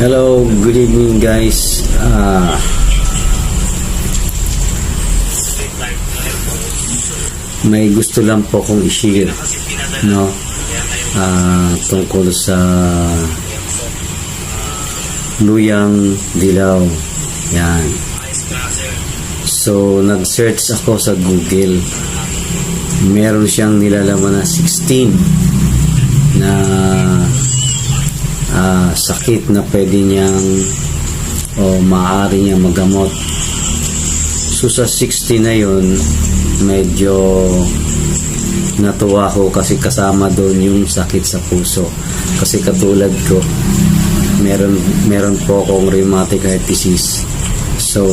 Hello, good evening guys. May gusto lang po kong i-share, no? Tungkol sa luyang dilaw. Yan. So, nag-search ako sa Google. Meron siyang nilalaman na 16 na sakit na pwede niyang o maaari niyang magamot. So sa 60 na yun, medyo natuwa ko kasi kasama doon yung sakit sa puso. Kasi katulad ko, meron po akong rheumatic heart disease. So